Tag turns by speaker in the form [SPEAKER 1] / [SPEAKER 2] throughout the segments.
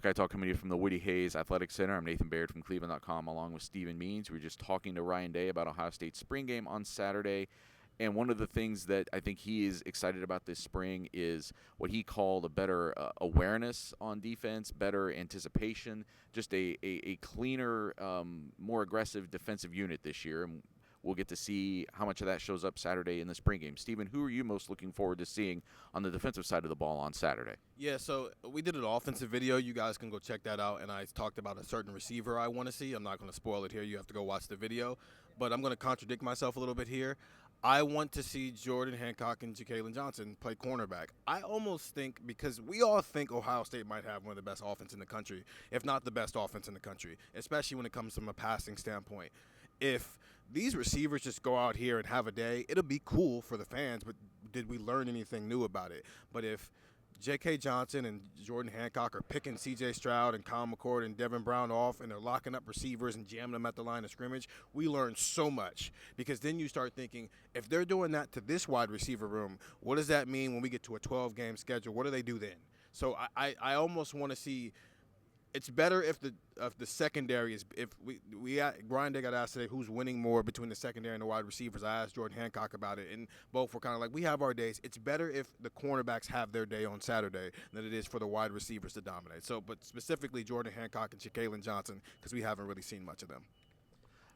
[SPEAKER 1] Buckeye Talk coming to you from the Woody Hayes Athletic Center. I'm Nathan Baird from cleveland.com along with Stephen Means. We were just talking to Ryan Day about Ohio State's spring game on Saturday. And one of the things that I think he is excited about this spring is what he called a better awareness on defense, better anticipation, just a cleaner, more aggressive defensive unit this year. And we'll get to see how much of that shows up Saturday in the spring game. Stephen, who are you most looking forward to seeing on the defensive side of the ball on Saturday?
[SPEAKER 2] Yeah, so we did an offensive video. You guys can go check that out. And I talked about a certain receiver I want to see. I'm not going to spoil it here. You have to go watch the video. But I'm going to contradict myself a little bit here. I want to see Jordan Hancock and Jalen Johnson play cornerback. I almost think, because we all think Ohio State might have one of the best offense in the country, if not the best offense in the country, especially when it comes from a passing standpoint. If these receivers just go out here and have a day, it'll be cool for the fans, but did we learn anything new about it? But if J.K. Johnson and Jordan Hancock are picking C.J. Stroud and Kyle McCord and Devin Brown off, and they're locking up receivers and jamming them at the line of scrimmage, we learn so much. Because then you start thinking, if they're doing that to this wide receiver room, what does that mean when we get to a 12-game schedule? What do they do then? So I almost want to see. It's better if the secondary is, if Brian Day got asked today who's winning more between the secondary and the wide receivers. I asked Jordan Hancock about it, and both were kind of like, we have our days. It's better if the cornerbacks have their day on Saturday than it is for the wide receivers to dominate. So, but specifically Jordan Hancock and Jalen Johnson, because we haven't really seen much of them.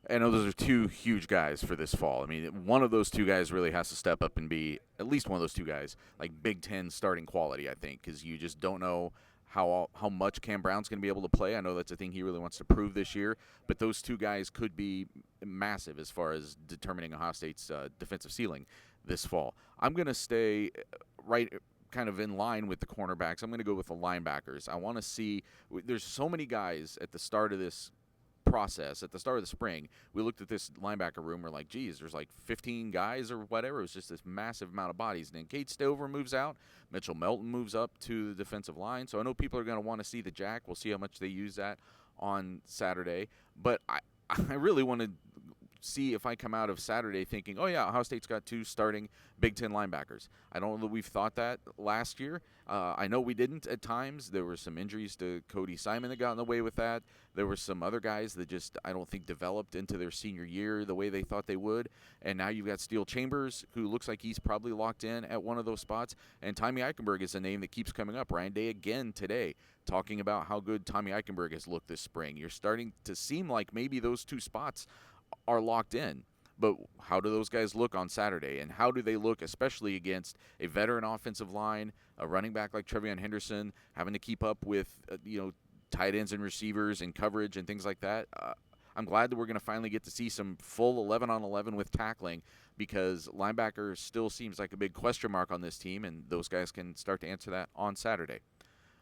[SPEAKER 1] I know those are two huge guys for this fall. I mean, one of those two guys really has to step up and be, at least one of those two guys, like Big Ten starting quality, I think, because you just don't know how much Cam Brown's going to be able to play. I know that's a thing he really wants to prove this year, but those two guys could be massive as far as determining Ohio State's defensive ceiling this fall. I'm going to stay right kind of in line with the cornerbacks. I'm going to go with the linebackers. I want to see – there's so many guys at the start of this process, at the start of the spring. We looked at this linebacker room. We're like, geez, there's like 15 guys or whatever. It was just this massive amount of bodies. And then Kate Stover moves out. Mitchell Melton moves up to the defensive line. So I know people are going to want to see the jack. We'll see how much they use that on Saturday. But I really want to see if I come out of Saturday thinking, oh, yeah, Ohio State's got two starting Big Ten linebackers. I don't know that we've thought that last year. I know we didn't at times. There were some injuries to Cody Simon that got in the way with that. There were some other guys that just, I don't think, developed into their senior year the way they thought they would. And now you've got Steele Chambers, who looks like he's probably locked in at one of those spots. And Tommy Eichenberg is a name that keeps coming up. Ryan Day again today talking about how good Tommy Eichenberg has looked this spring. You're starting to seem like maybe those two spots are locked in. But how do those guys look on Saturday? And how do they look, especially against a veteran offensive line, a running back like Trevion Henderson, having to keep up with, tight ends and receivers and coverage and things like that? I'm glad that we're going to finally get to see some full 11-on-11 with tackling, because linebacker still seems like a big question mark on this team, and those guys can start to answer that on Saturday.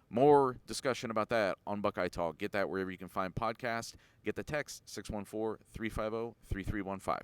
[SPEAKER 1] More discussion about that on Buckeye Talk. Get that wherever you can find podcasts. Get the text 614-350-3315.